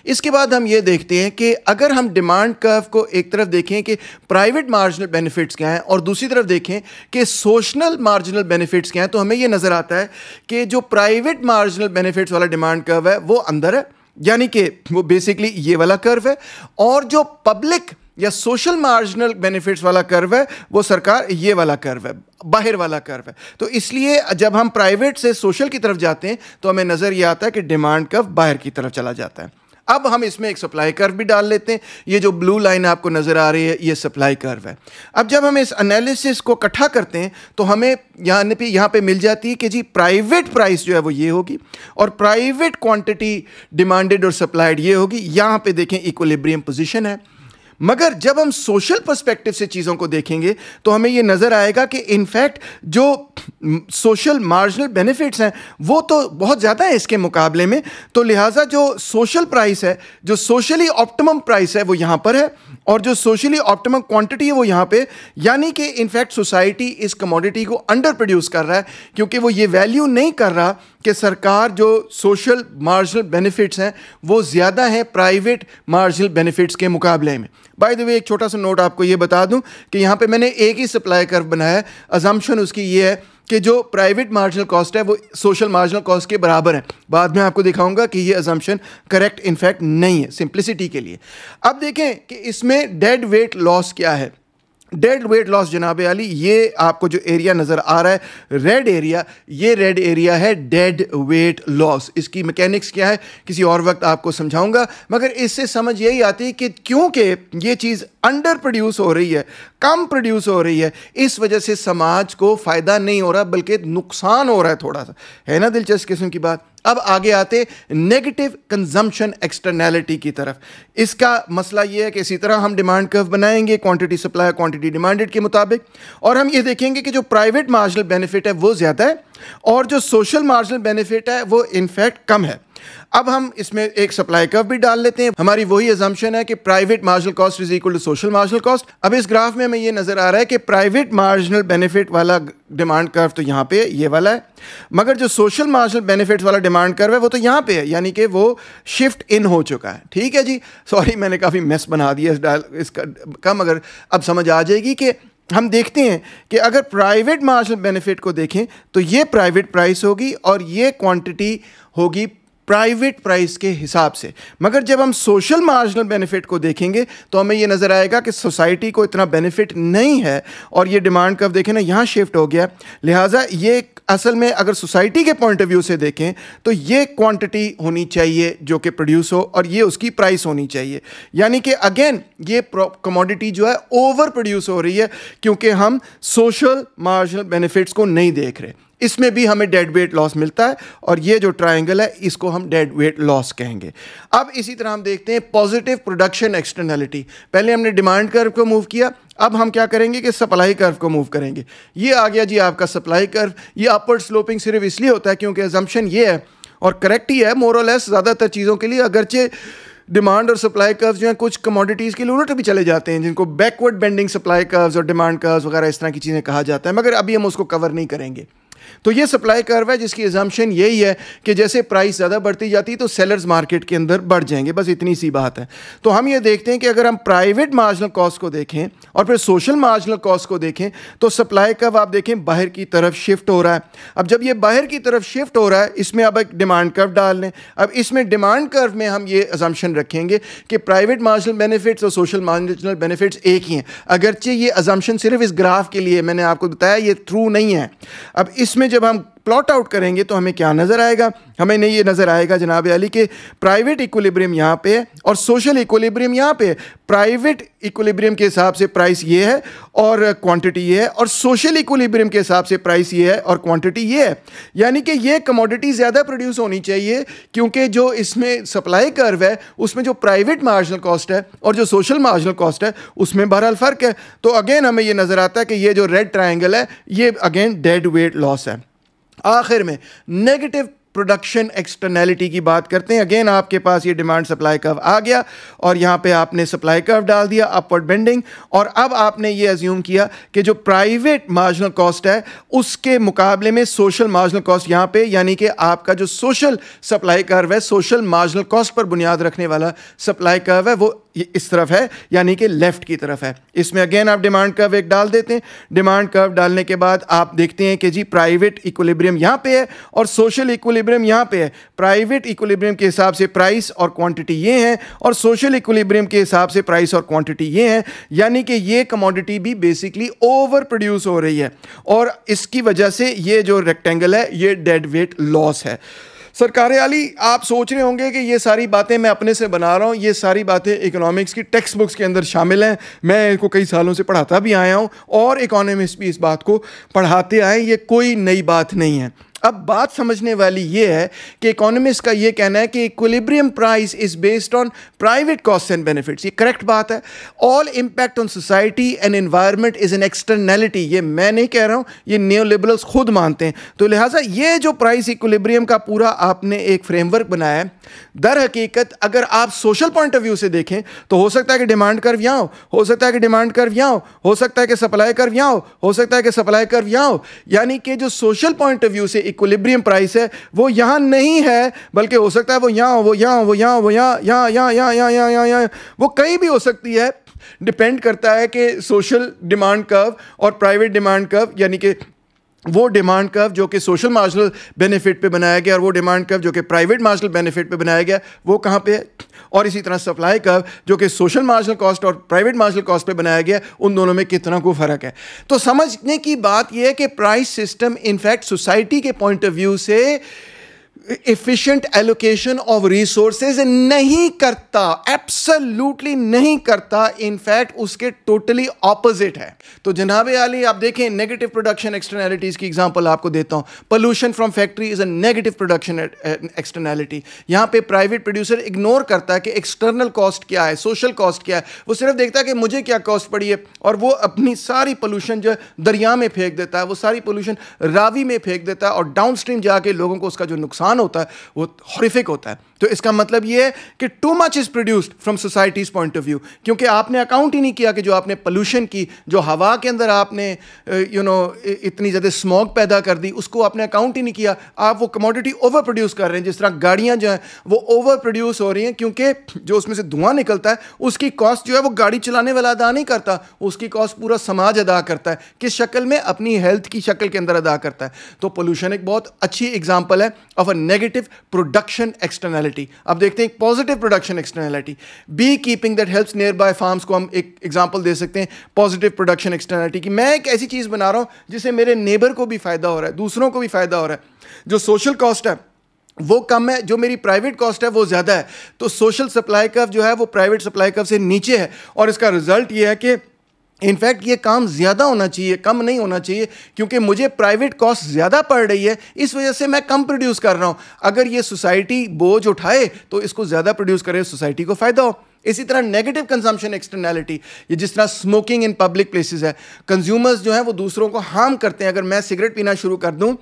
इसके बाद हम ये देखते हैं कि अगर हम डिमांड कर्व को एक तरफ देखें कि प्राइवेट मार्जिनल बेनिफिट्स क्या हैं और दूसरी तरफ देखें कि सोशल मार्जिनल बेनिफिट्स क्या हैं, तो हमें ये नज़र आता है कि जो प्राइवेट मार्जिनल बेनिफिट्स वाला डिमांड कर्व है वो अंदर है, यानी कि वो बेसिकली ये वाला कर्व है, और जो पब्लिक या सोशल मार्जिनल बेनिफिट्स वाला कर्व है वो सरकार ये वाला कर्व है, बाहर वाला कर्व है। तो इसलिए जब हम प्राइवेट से सोशल की तरफ जाते हैं तो हमें नज़र ये आता है कि डिमांड कर्व बाहर की तरफ चला जाता है। अब हम इसमें एक सप्लाई कर्व भी डाल लेते हैं। ये जो ब्लू लाइन आपको नज़र आ रही है ये सप्लाई कर्व है। अब जब हम इस एनालिसिस को इकट्ठा करते हैं तो हमें यहाँ पे मिल जाती है कि जी प्राइवेट प्राइस जो है वो ये होगी और प्राइवेट क्वांटिटी डिमांडेड और सप्लाइड ये होगी। यहाँ पे देखें इक्विलिब्रियम पोजीशन है। मगर जब हम सोशल पर्सपेक्टिव से चीज़ों को देखेंगे तो हमें ये नज़र आएगा कि इनफैक्ट जो सोशल मार्जिनल बेनिफिट्स हैं वो तो बहुत ज़्यादा है इसके मुकाबले में। तो लिहाजा जो सोशल प्राइस है, जो सोशली ऑप्टिमम प्राइस है वो यहाँ पर है और जो सोशली ऑप्टिमम क्वांटिटी है वो यहाँ पे, यानी कि इनफैक्ट सोसाइटी इस कमोडिटी को अंडर प्रोड्यूस कर रहा है क्योंकि वो ये वैल्यू नहीं कर रहा कि सरकार जो सोशल मार्जिनल बेनिफिट्स हैं वो ज़्यादा हैं प्राइवेट मार्जिनल बेनिफिट्स के मुकाबले में। बाय द वे एक छोटा सा नोट आपको ये बता दूं कि यहाँ पे मैंने एक ही सप्लाई कर्व बनाया है। अजम्पशन उसकी ये है कि जो प्राइवेट मार्जिनल कॉस्ट है वो सोशल मार्जिनल कॉस्ट के बराबर है। बाद में आपको दिखाऊंगा कि ये अजम्पशन करेक्ट इनफैक्ट नहीं है, सिंप्लिसिटी के लिए। अब देखें कि इसमें डेड वेट लॉस क्या है। डेड वेट लॉस जनाब अली, ये आपको जो एरिया नज़र आ रहा है रेड एरिया, ये रेड एरिया है डेड वेट लॉस। इसकी मैकेनिक्स क्या है किसी और वक्त आपको समझाऊंगा, मगर इससे समझ यही आती है कि क्योंकि ये चीज़ अंडर प्रोड्यूस हो रही है, कम प्रोड्यूस हो रही है, इस वजह से समाज को फ़ायदा नहीं हो रहा बल्कि नुकसान हो रहा है थोड़ा सा। है ना दिलचस्प किस्म की बात। अब आगे आते नेगेटिव कंजम्पशन एक्सटर्नैलिटी की तरफ। इसका मसला ये है कि इसी तरह हम डिमांड कर्व बनाएंगे क्वांटिटी सप्लाई क्वांटिटी डिमांडेड के मुताबिक, और हम ये देखेंगे कि जो प्राइवेट मार्जिनल बेनिफिट है वो ज़्यादा है और जो सोशल मार्जिनल बेनिफिट है वो इनफैक्ट कम है। अब हम इसमें एक सप्लाई कर्व भी डाल लेते हैं। हमारी वही अजम्पशन है कि private marginal cost is equal to social marginal cost. अब इस ग्राफ में हमें ये नज़र आ रहा है कि प्राइवेट मार्जिनल बेनिफिट वाला डिमांड कर्व तो यहाँ पे ये वाला है, मगर जो सोशल मार्जिनल बेनिफिट वाला डिमांड कर्व है वो तो यहाँ पे है, यानी कि वो शिफ्ट इन हो चुका है। ठीक है जी, सॉरी मैंने काफ़ी मेस बना दिया इसका कम, अगर अब समझ आ जाएगी कि हम देखते हैं कि अगर प्राइवेट मार्जिनल बेनिफिट को देखें तो ये प्राइवेट प्राइस होगी और ये क्वांटिटी होगी प्राइवेट प्राइस के हिसाब से। मगर जब हम सोशल मार्जिनल बेनिफिट को देखेंगे तो हमें ये नज़र आएगा कि सोसाइटी को इतना बेनिफिट नहीं है और ये डिमांड कर्व देखें ना यहाँ शिफ्ट हो गया, लिहाजा ये असल में अगर सोसाइटी के पॉइंट ऑफ व्यू से देखें तो ये क्वांटिटी होनी चाहिए जो कि प्रोड्यूस हो और ये उसकी प्राइस होनी चाहिए। यानी कि अगेन ये कमोडिटी जो है ओवर प्रोड्यूस हो रही है क्योंकि हम सोशल मार्जिनल बेनिफिट्स को नहीं देख रहे। इसमें भी हमें डेड वेट लॉस मिलता है और ये जो ट्रायंगल है इसको हम डेड वेट लॉस कहेंगे। अब इसी तरह हम देखते हैं पॉजिटिव प्रोडक्शन एक्सटर्नैलिटी। पहले हमने डिमांड कर्व को मूव किया, अब हम क्या करेंगे कि सप्लाई कर्व को मूव करेंगे। ये आ गया जी आपका सप्लाई कर्व। ये अपवर्ड स्लोपिंग सिर्फ इसलिए होता है क्योंकि अजम्पशन ये है और करेक्ट ही है मोर और लेस ज़्यादातर चीज़ों के लिए, अगरचे डिमांड और सप्लाई कर्व्स जो हैं कुछ कमोडिटीज़ के लिए उलट भी चले जाते हैं जिनको बैकवर्ड बेंडिंग सप्लाई कर्व्स और डिमांड कर्व्स वगैरह इस तरह की चीज़ें कहा जाता है, मगर अभी हम उसको कवर नहीं करेंगे। तो ये सप्लाई कर्व है जिसकी अजम्पशन यही है कि जैसे प्राइस ज़्यादा बढ़ती जाती है तो सेलर्स मार्केट के अंदर बढ़ जाएंगे, बस इतनी सी बात है। तो हम ये देखते हैं कि अगर हम प्राइवेट मार्जिनल कॉस्ट को देखें और फिर सोशल मार्जिनल कॉस्ट को देखें तो सप्लाई कर्व आप देखें बाहर की तरफ शिफ्ट हो रहा है। अब जब ये बाहर की तरफ शिफ्ट हो रहा है इसमें अब एक डिमांड कर्व डाल लें। अब इसमें डिमांड कर्व में हम ये अजम्पशन रखेंगे कि प्राइवेट मार्जिनल बेनिफिट्स और सोशल मार्जिनल बेनिफिट्स एक ही हैं, अगरचे ये अजम्पशन सिर्फ इस ग्राफ के लिए मैंने आपको बताया ये ट्रू नहीं है। अब इसमें जब हम प्लॉट आउट करेंगे तो हमें क्या नज़र आएगा, हमें नहीं ये नज़र आएगा जनाब अली के प्राइवेट इक्विलिब्रियम यहाँ पे है और सोशल इक्विलिब्रियम यहाँ पे है। प्राइवेट इक्विलिब्रियम के हिसाब से प्राइस ये है और क्वांटिटी ये है और सोशल इक्विलिब्रियम के हिसाब से प्राइस ये है और क्वांटिटी ये है। यानी कि ये कमोडिटी ज़्यादा प्रोड्यूस होनी चाहिए क्योंकि जो इसमें सप्लाई कर्व है उसमें जो प्राइवेट मार्जिनल कॉस्ट है और जो सोशल मार्जिनल कॉस्ट है उसमें बहरहाल फ़र्क है। तो अगेन हमें ये नज़र आता है कि ये जो रेड ट्रायंगल है ये अगेन डेड वेट लॉस है। आखिर में नेगेटिव प्रोडक्शन एक्सटर्नैलिटी की बात करते हैं। अगेन आपके पास ये डिमांड सप्लाई कर्व आ गया और यहाँ पे आपने सप्लाई कर्व डाल दिया अपवर्ड बेंडिंग और अब आपने ये अज्यूम किया कि जो प्राइवेट मार्जिनल कॉस्ट है उसके मुकाबले में सोशल मार्जिनल कॉस्ट यहाँ पे, यानी कि आपका जो सोशल सप्लाई कर्व है सोशल मार्जिनल कॉस्ट पर बुनियाद रखने वाला सप्लाई कर्व है वो इस तरफ है यानी कि लेफ्ट की तरफ है। इसमें अगेन आप डिमांड कर्व एक डाल देते हैं। डिमांड कर्व डालने के बाद आप देखते हैं कि जी प्राइवेट इक्विलिब्रियम यहाँ पे है और सोशल इक्विलिब्रियम यहाँ पे है। प्राइवेट इक्विलिब्रियम के हिसाब से प्राइस और क्वांटिटी ये है और सोशल इक्विलिब्रियम के हिसाब से प्राइस और क्वांटिटी ये है, यानी कि ये कमोडिटी भी बेसिकली ओवर प्रोड्यूस हो रही है और इसकी वजह से ये जो रेक्टेंगल है ये डेड वेट लॉस है। सरकार आली आप सोच रहे होंगे कि ये सारी बातें मैं अपने से बना रहा हूँ, ये सारी बातें इकोनॉमिक्स की टेक्स्ट बुक्स के अंदर शामिल हैं, मैं इनको कई सालों से पढ़ाता भी आया हूँ और इकोनॉमिस्ट भी इस बात को पढ़ाते आए, ये कोई नई बात नहीं है। अब बात समझने वाली ये है कि इकोनॉमिस्ट का ये कहना है कि equilibrium price is based on private cost and benefits. ये करेक्ट बात है। All impact on society and environment is an externality. ये मैं नहीं कह रहा हूँ, ये न्यू लिबरल्स खुद मानते हैं। तो लिहाजा ये जो प्राइस इक्विलिब्रियम का पूरा आपने एक फ्रेमवर्क बनाया है, दर हकीकत अगर आप सोशल पॉइंट ऑफ व्यू से देखें तो हो सकता है कि डिमांड कर्व यहाँ हो सकता है कि डिमांड कर्व यहाँ हो सकता है कि सप्लाई कर्व यहाँ हो सकता है कि सप्लाई कर्व यहाँ हो, यानी कि जो सोशल पॉइंट ऑफ व्यू से इक्विलिब्रियम प्राइस है वो यहाँ नहीं है, बल्कि हो सकता है वो यहाँ वो यहाँ वो यहाँ वो यहाँ यहाँ यहाँ यहाँ यहाँ यहाँ यहाँ यहाँ वो कहीं भी हो सकती है। डिपेंड करता है कि सोशल डिमांड कर्व और प्राइवेट डिमांड कर्व, यानी कि वो डिमांड कर्व जो कि सोशल मार्जिनल बेनिफिट पे बनाया गया और वो डिमांड कर्व जो कि प्राइवेट मार्जिनल बेनिफिट पे बनाया गया वो कहाँ पे है, और इसी तरह सप्लाई कर्व जो कि सोशल मार्जिनल कॉस्ट और प्राइवेट मार्जिनल कॉस्ट पे बनाया गया, उन दोनों में कितना को फ़र्क है। तो समझने की बात यह है कि प्राइस सिस्टम इनफैक्ट सोसाइटी के पॉइंट ऑफ व्यू से एफिशिएंट एलोकेशन ऑफ रिसोर्सेज नहीं करता, एब्सोल्युटली नहीं करता, इनफैक्ट उसके टोटली ऑपोजिट है। तो जनाब आली आप देखें नेगेटिव प्रोडक्शन एक्सटर्नैलिटीज की एग्जांपल आपको देता हूं। Pollution from factory is a negative production externality. यहां पे प्राइवेट प्रोड्यूसर इग्नोर करता है कि एक्सटर्नल कॉस्ट क्या है, सोशल कॉस्ट क्या है, वो सिर्फ देखता है कि मुझे क्या कॉस्ट पड़ी है और वो अपनी सारी पोल्यूशन जो दरिया में फेंक देता है, वो सारी पोल्यूशन रावी में फेंक देता है और डाउन स्ट्रीम जाके लोगों को उसका जो नुकसान होता है वो हॉरिफिक होता है। तो इसका मतलब ये है कि too much is produced from societies point of view, क्योंकि आपने अकाउंट ही नहीं किया कि जो आपने पोल्यूशन की, जो हवा के अंदर आपने इतनी ज़्यादा स्मॉग पैदा कर दी, उसको आपने अकाउंट ही नहीं किया। आप वो कमोडिटी ओवर प्रोड्यूस कर रहे हैं। जिस तरह गाड़ियां जो हैं वो ओवर प्रोड्यूस हो रही हैं क्योंकि जो उसमें से धुआं निकलता है उसकी कॉस्ट जो है वो गाड़ी चलाने वाला अदा नहीं करता, उसकी कॉस्ट पूरा समाज अदा करता है। किस शक्ल में? अपनी हेल्थ की शक्ल के अंदर अदा करता है। तो पोल्यूशन एक बहुत अच्छी एग्जाम्पल है of a negative production externality. Externality. अब देखते हैं positive production externality. Beekeeping that helps nearby farms को हम एक एग्जांपल दे सकते हैं पॉजिटिव प्रोडक्शन एक्सटर्नैलिटी की। मैं एक ऐसी चीज़ बना रहा हूँ जिससे मेरे नेबर को भी फायदा हो रहा है, दूसरों को भी फायदा हो रहा है। जो सोशल कॉस्ट है वो कम है, जो मेरी प्राइवेट कॉस्ट है वो ज़्यादा है। तो सोशल सप्लाई कर्व जो है वो प्राइवेट सप्लाई कर्व से नीचे है, और इसका रिजल्ट ये है कि इनफैक्ट ये काम ज़्यादा होना चाहिए, कम नहीं होना चाहिए, क्योंकि मुझे प्राइवेट कॉस्ट ज़्यादा पड़ रही है, इस वजह से मैं कम प्रोड्यूस कर रहा हूँ। अगर ये सोसाइटी बोझ उठाए तो इसको ज़्यादा प्रोड्यूस करे, सोसाइटी को फ़ायदा हो। इसी तरह नेगेटिव कंजम्पशन एक्सटर्नैलिटी, ये जिस तरह स्मोकिंग इन पब्लिक प्लेसेस है, कंज्यूमर्स जो हैं वो दूसरों को हार्म करते हैं। अगर मैं सिगरेट पीना शुरू कर दूँ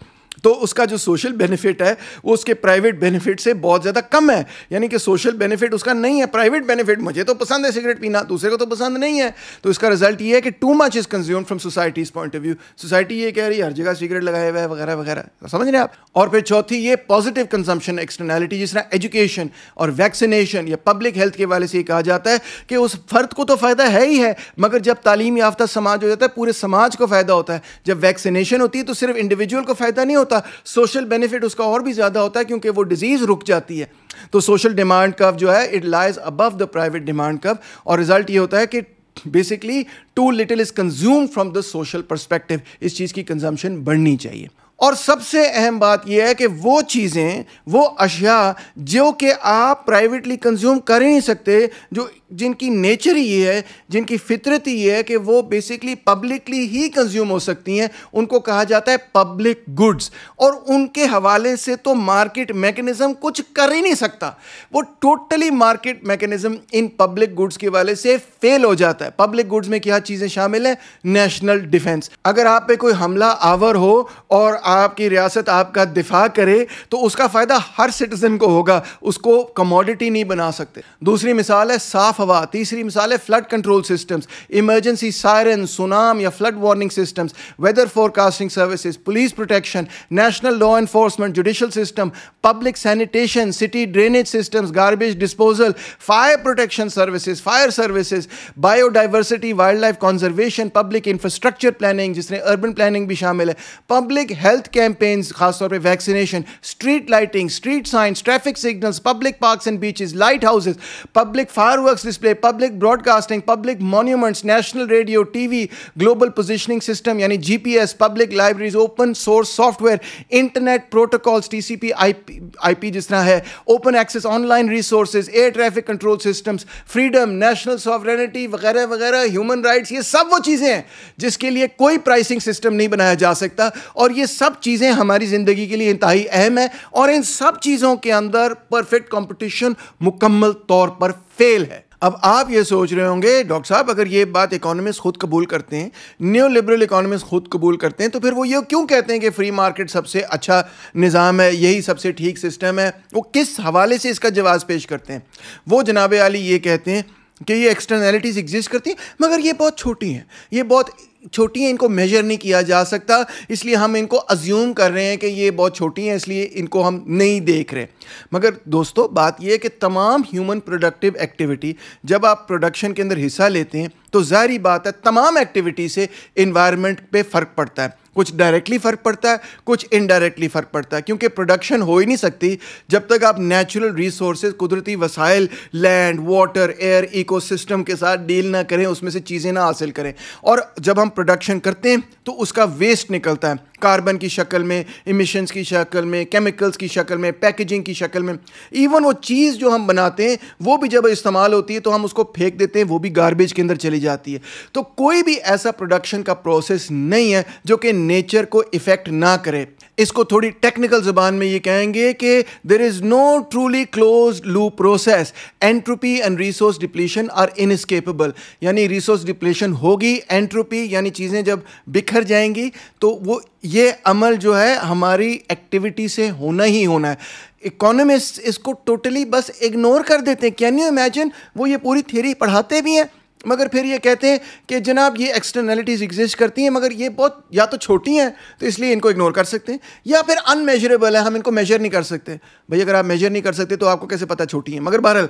तो उसका जो सोशल बेनिफिट है वो उसके प्राइवेट बेनिफिट से बहुत ज़्यादा कम है, यानी कि सोशल बेनिफिट उसका नहीं है, प्राइवेट बेनिफिट मुझे तो पसंद है सिगरेट पीना, दूसरे को तो पसंद नहीं है। तो इसका रिजल्ट ये है कि too much is consumed from societies point of view. Society ये कह रही है हर जगह सिगरेट लगाए हुआ है वगैरह वगैरह, समझ रहे हैं आप। और फिर चौथी ये पॉजिटिव कंजम्पशन एक्सटर्नैलिटी, जिस तरह एजुकेशन और वैक्सीनेशन या पब्लिक हेल्थ के वाले से कहा जाता है कि उस फर्द को तो फ़ायदा है ही है, मगर जब तालीम याफ्ता समाज हो जाता है पूरे समाज को फ़ायदा होता है। जब वैक्सीनेशन होती है तो सिर्फ इंडिविजुअल को फ़ायदा नहीं होता, सोशल बेनिफिट उसका और भी ज़्यादा होता है, क्योंकि वो डिजीज़ रुक जाती है। तो सोशल डिमांड कर्व जो है it lies above the private demand curve, और रिजल्ट ये होता है कि basically too little is consume from the social perspective. इस चीज़ की कंजम्पशन बढ़नी चाहिए। और सबसे अहम बात यह है कि वो चीज़ें, वो अशिया जो कि आप प्राइवेटली कंज्यूम कर ही नहीं सकते, जो जिनकी नेचर ही ये है, जिनकी फितरत ही ये है कि वो बेसिकली पब्लिकली ही कंज्यूम हो सकती हैं, उनको कहा जाता है पब्लिक गुड्स। और उनके हवाले से तो मार्केट मैकेनिज्म कुछ कर ही नहीं सकता, वो totally market mechanism in public goods के वाले से फेल हो जाता है। पब्लिक गुड्स में क्या चीज़ें शामिल हैं? National defence. अगर आप पे कोई हमला आवर हो और आपकी रियासत आपका दिफा करे तो उसका फ़ायदा हर सिटीजन को होगा, उसको कमोडिटी नहीं बना सकते। दूसरी मिसाल है साफ हवा। तीसरी मिसाल है flood control systems, emergency siren, सुनाम या flood warning systems, weather forecasting services, police protection, national law enforcement, judicial system, public sanitation, city drainage systems, garbage disposal, fire protection services, fire services, biodiversity, wild life conservation, public infrastructure planning जिसमें urban planning भी शामिल है, public health campaigns खासतौर पर vaccination, street lighting, street signs, traffic signals, public parks and beaches, light houses, public fireworks display, public broadcasting, public monuments, national radio, TV, global positioning system यानी GPS, public libraries, open source software, internet protocols, TCP IP जिस तरह है, open access online resources, air traffic control systems, freedom, national sovereignty वगैरह वगैरह, human rights, ये सब वो चीज़ें हैं जिसके लिए कोई प्राइसिंग सिस्टम नहीं बनाया जा सकता। और ये सब चीज़ें हमारी ज़िंदगी के लिए इंतहाई अहम है, और इन सब चीज़ों के अंदर परफेक्ट कंपटीशन मुकम्मल तौर पर फेल है। अब आप ये सोच रहे होंगे डॉक्टर साहब अगर ये बात इकोनॉमिस्ट खुद कबूल करते हैं, न्यू लिबरल इकोनॉमिस्ट खुद कबूल करते हैं, तो फिर वो ये क्यों कहते हैं कि फ्री मार्केट सबसे अच्छा निज़ाम है, यही सबसे ठीक सिस्टम है? वो किस हवाले से इसका जवाब पेश करते हैं? वो जनाब आली ये कहते हैं कि ये एक्सटर्नैलिटीज़ एग्जिस्ट करती हैं, मगर ये बहुत छोटी हैं, ये बहुत छोटी हैं, इनको मेजर नहीं किया जा सकता, इसलिए हम इनको अज्यूम कर रहे हैं कि ये बहुत छोटी हैं, इसलिए इनको हम नहीं देख रहे। मगर दोस्तों बात ये है कि तमाम ह्यूमन प्रोडक्टिव एक्टिविटी, जब आप प्रोडक्शन के अंदर हिस्सा लेते हैं तो ज़ाहिर बात है तमाम एक्टिविटी से इन्वायरमेंट पे फ़र्क पड़ता है। कुछ डायरेक्टली फ़र्क पड़ता है, कुछ इनडायरेक्टली फ़र्क पड़ता है, क्योंकि प्रोडक्शन हो ही नहीं सकती जब तक आप नेचुरल रिसोर्सेज, कुदरती वसाइल, लैंड, वाटर, एयर, इकोसिस्टम के साथ डील ना करें, उसमें से चीज़ें ना हासिल करें। और जब हम प्रोडक्शन करते हैं तो उसका वेस्ट निकलता है, कार्बन की शक्ल में, इमिशंस की शक्ल में, केमिकल्स की शक्ल में, पैकेजिंग की शक्ल में। इवन वो चीज़ जो हम बनाते हैं वो भी जब इस्तेमाल होती है तो हम उसको फेंक देते हैं, वो भी गार्बेज के अंदर चली जाती है। तो कोई भी ऐसा प्रोडक्शन का प्रोसेस नहीं है जो कि नेचर को इफेक्ट ना करे। इसको थोड़ी टेक्निकल ज़बान में ये कहेंगे कि there is no truly closed loop process, entropy and resource depletion are inescapable. यानी रिसोर्स डिप्लीशन होगी, एंट्रोपी यानी चीज़ें जब बिखर जाएंगी तो वो ये अमल जो है हमारी एक्टिविटी से होना ही होना है। इकोनॉमिस्ट इसको टोटली बस इग्नोर कर देते हैं। कैन यू इमेजिन, वो ये पूरी थ्योरी पढ़ाते भी हैं मगर फिर ये कहते हैं कि जनाब ये एक्सटर्नैलिटीज़ एग्जिस्ट करती हैं मगर ये बहुत या तो छोटी हैं तो इसलिए इनको इग्नोर कर सकते हैं, या फिर अनमेजरेबल है, हम इनको मेजर नहीं कर सकते। भाई अगर आप मेजर नहीं कर सकते तो आपको कैसे पता छोटी हैं? मगर बहरहाल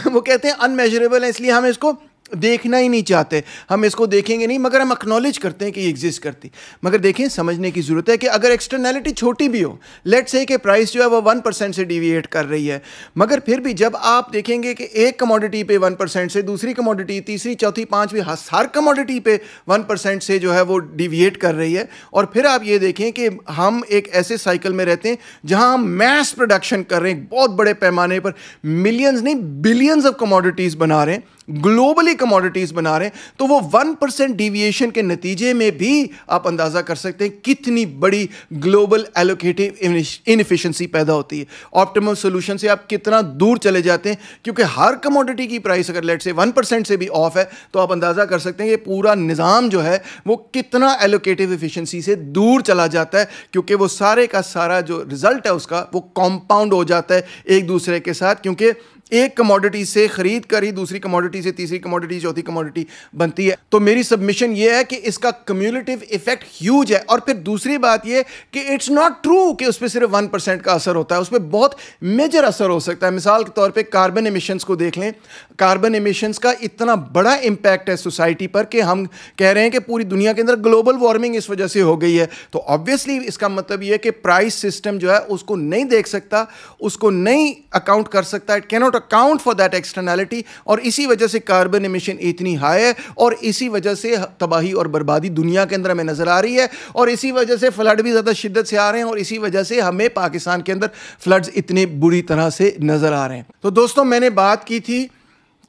वो कहते हैं अनमेजरेबल है इसलिए हम इसको देखना ही नहीं चाहते, हम इसको देखेंगे नहीं, मगर हम एक्नॉलेज करते हैं कि ये एग्जिस्ट करती। मगर देखें, समझने की ज़रूरत है कि अगर एक्सटर्नैलिटी छोटी भी हो, लेट्स से कि प्राइस जो है वो 1% से डिविएट कर रही है, मगर फिर भी जब आप देखेंगे कि एक कमोडिटी पे 1% से, दूसरी कमोडिटी, तीसरी, चौथी, पाँचवीं, हर कमोडिटी पे 1% से जो है वो डिविएट कर रही है, और फिर आप ये देखें कि हम एक ऐसे साइकिल में रहते हैं जहां हम मैस प्रोडक्शन कर रहे हैं, बहुत बड़े पैमाने पर मिलियंस नहीं बिलियंस ऑफ कमोडिटीज बना रहे हैं, ग्लोबली कमोडिटीज बना रहे हैं, तो वो 1% डिविएशन के नतीजे में भी आप अंदाजा कर सकते हैं कितनी बड़ी ग्लोबल एलोकेटिव इनएफिशिएंसी पैदा होती है। ऑप्टिमम सॉल्यूशन से आप कितना दूर चले जाते हैं, क्योंकि हर कमोडिटी की प्राइस अगर लेट से 1% से भी ऑफ है, तो आप अंदाजा कर सकते हैं कि पूरा निज़ाम जो है वो कितना एलोकेटिव एफिशिएंसी से दूर चला जाता है, क्योंकि वो सारे का सारा जो रिजल्ट है उसका वो कॉम्पाउंड हो जाता है एक दूसरे के साथ, क्योंकि एक कमोडिटी से खरीद कर ही दूसरी कमोडिटी से तीसरी कमोडिटी, चौथी कमोडिटी बनती है। तो मेरी सबमिशन ये है कि इसका क्यूमुलेटिव इफेक्ट ह्यूज है। और फिर दूसरी बात ये कि इट्स नॉट ट्रू कि उस पर सिर्फ 1% का असर होता है, उस पर बहुत मेजर असर हो सकता है। मिसाल के तौर पे कार्बन एमिशंस को देख लें, कार्बन एमिशंस का इतना बड़ा इंपैक्ट है सोसाइटी पर कि हम कह रहे हैं कि पूरी दुनिया के अंदर ग्लोबल वार्मिंग इस वजह से हो गई है। तो ऑब्वियसली इसका मतलब ये है कि प्राइस सिस्टम जो है उसको नहीं देख सकता, उसको नहीं अकाउंट कर सकता, it cannot account for that externality, और इसी वजह से कार्बन एमिशन इतनी हाई है, और इसी वजह से तबाही और बर्बादी दुनिया के अंदर हमें नजर आ रही है, और इसी वजह से फ्लड भी ज़्यादा शिद्दत से आ रहे हैं, और इसी वजह से हमें पाकिस्तान के अंदर फ्लड्स इतने बुरी तरह से नजर आ रहे हैं। तो दोस्तों, मैंने बात की थी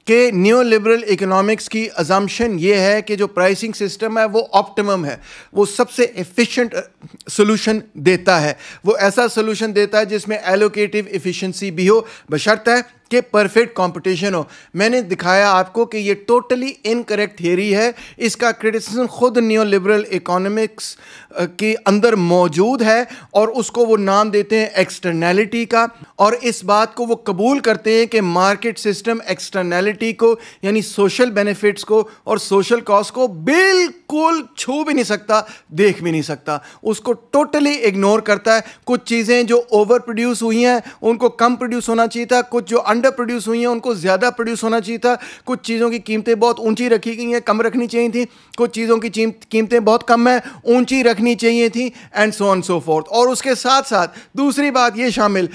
कि न्यू लिबरल इकोनॉमिक्स की अजम्पशन ये है कि जो प्राइसिंग सिस्टम है वो ऑप्टिमम है, वो सबसे एफिशिएंट सोल्यूशन देता है, वो ऐसा सोल्यूशन देता है जिसमें एलोकेटिव एफिशिएंसी भी हो, बशर्ते कि परफेक्ट कंपटीशन हो। मैंने दिखाया आपको कि ये टोटली इनकरेक्ट थियरी है, इसका क्रिटिसिज्म खुद न्यू लिबरल इकोनॉमिक्स के अंदर मौजूद है, और उसको वो नाम देते हैं एक्सटर्नैलिटी का, और इस बात को वो कबूल करते हैं कि मार्केट सिस्टम एक्सटर्नैलिटी को, यानी सोशल बेनिफिट्स को और सोशल कॉस्ट को बिल्कुल छू भी नहीं सकता, देख भी नहीं सकता, उसको टोटली इग्नोर करता है। कुछ चीज़ें जो ओवर प्रोड्यूस हुई हैं उनको कम प्रोड्यूस होना चाहिए था, कुछ जो अंडर प्रोड्यूस हुई हैं उनको ज़्यादा प्रोड्यूस होना चाहिए था, कुछ चीज़ों की कीमतें बहुत ऊंची रखी गई हैं, कम रखनी चाहिए थी, कुछ चीज़ों की कीमतें बहुत कम है, ऊंची रखनी चाहिए थी, and so on so fourth. और उसके साथ साथ दूसरी बात ये शामिल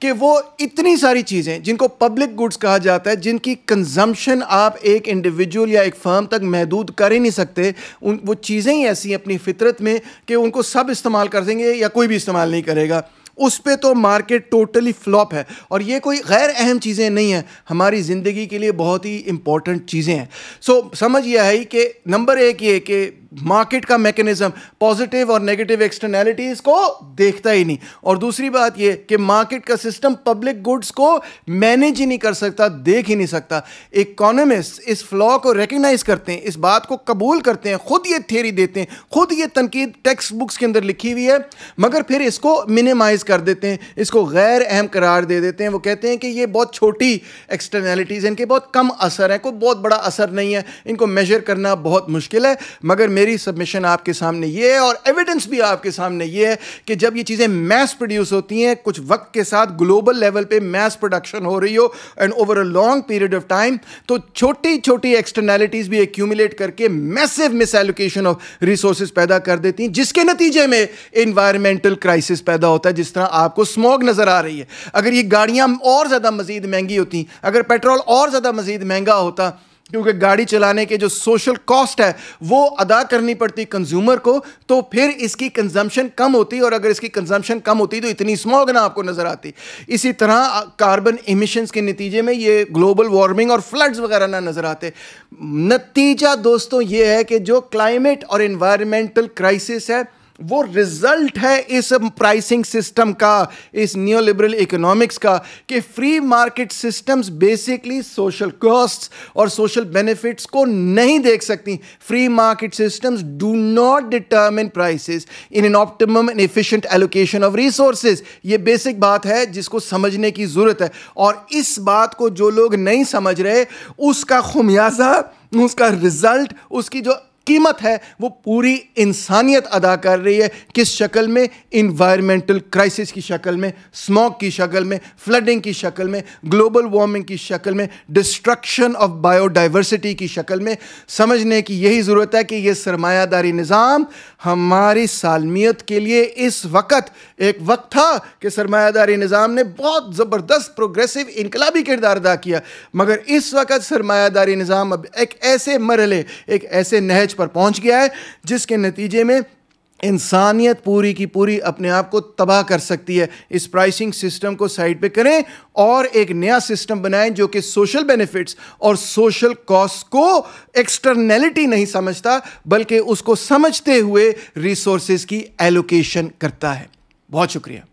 कि वो इतनी सारी चीज़ें जिनको पब्लिक गुड्स कहा जाता है, जिनकी कंजम्पशन आप एक इंडिविजुअल या एक फर्म तक महदूद कर ही नहीं सकते, वो चीज़ें ही ऐसी अपनी फितरत में कि उनको सब इस्तेमाल कर देंगे या कोई भी इस्तेमाल नहीं करेगा, उस पे तो मार्केट टोटली फ्लॉप है। और ये कोई गैर अहम चीज़ें नहीं हैं, हमारी ज़िंदगी के लिए बहुत ही इंपॉर्टेंट चीज़ें हैं। सो समझ यह है कि नंबर एक ये कि मार्केट का मैकेनिज्म पॉजिटिव और नेगेटिव एक्सटर्नैलिटीज़ को देखता ही नहीं, और दूसरी बात ये कि मार्केट का सिस्टम पब्लिक गुड्स को मैनेज ही नहीं कर सकता, देख ही नहीं सकता। इकोनॉमिस्ट इस फ्लॉ को रिकग्नाइज करते हैं, इस बात को कबूल करते हैं, खुद ये थियरी देते हैं, खुद ये तनकीद टेक्स्ट बुक्स के अंदर लिखी हुई है, मगर फिर इसको मिनिमाइज कर देते हैं, इसको गैर अहम करार दे देते हैं। वो कहते हैं कि ये बहुत छोटी एक्सटर्नैलिटीज़, इनके बहुत कम असर है, कोई बहुत बड़ा असर नहीं है, इनको मेजर करना बहुत मुश्किल है। मगर मेरी सबमिशन आपके सामने ये है, और एविडेंस भी आपके सामने ये है कि जब ये चीज़ें मैस प्रोड्यूस होती हैं, कुछ वक्त के साथ ग्लोबल लेवल पे मैस प्रोडक्शन हो रही हो and over a long period of time, तो छोटी छोटी एक्सटर्नैलिटीज़ भी एक्यूमुलेट करके मैसिव मिसएलोकेशन ऑफ रिसोर्सेज पैदा कर देती हैं, जिसके नतीजे में एनवायरमेंटल क्राइसिस पैदा होता है। जिस तरह आपको स्मॉग नजर आ रही है, अगर ये गाड़ियां और ज़्यादा मजीद महंगी होती, अगर पेट्रोल और ज़्यादा मजीद महंगा होता, क्योंकि गाड़ी चलाने के जो सोशल कॉस्ट है वो अदा करनी पड़ती कंज्यूमर को, तो फिर इसकी कंजम्पशन कम होती, और अगर इसकी कंजम्पशन कम होती तो इतनी स्मॉग ना आपको नजर आती। इसी तरह कार्बन एमिशंस के नतीजे में ये ग्लोबल वार्मिंग और फ्लड्स वगैरह ना नजर आते। नतीजा दोस्तों ये है कि जो क्लाइमेट और एनवायरमेंटल क्राइसिस है वो रिजल्ट है इस प्राइसिंग सिस्टम का, इस न्यू लिबरल इकोनॉमिक्स का, कि free market systems basically social costs और सोशल बेनिफिट्स को नहीं देख सकती। Free market systems do not determine prices in an optimum and efficient allocation of resources. ये बेसिक बात है जिसको समझने की जरूरत है, और इस बात को जो लोग नहीं समझ रहे, उसका खुमियाजा, उसका रिजल्ट, उसकी जो कीमत है वो पूरी इंसानियत अदा कर रही है। किस शक्ल में? इन्वायरमेंटल क्राइसिस की शक्ल में, स्मॉग की शक्ल में, फ्लडिंग की शक्ल में, ग्लोबल वार्मिंग की शक्ल में, डिस्ट्रक्शन ऑफ बायोडाइवर्सिटी की शक्ल में। समझने की यही ज़रूरत है कि यह सरमायादारी निज़ाम हमारी सालमियत के लिए इस वक्त, एक वक्त था कि सरमायादारी निज़ाम ने बहुत ज़बरदस्त प्रोग्रेसिव इनकलाबी किरदार अदा किया, मगर इस वक्त सरमायादारी निज़ाम अब एक ऐसे मरहले, एक ऐसे नहज पर पहुंच गया है जिसके नतीजे में इंसानियत पूरी की पूरी अपने आप को तबाह कर सकती है। इस प्राइसिंग सिस्टम को साइड पे करें और एक नया सिस्टम बनाएं जो कि सोशल बेनिफिट्स और सोशल कॉस्ट को एक्सटर्नैलिटी नहीं समझता, बल्कि उसको समझते हुए रिसोर्सेज की एलोकेशन करता है। बहुत शुक्रिया।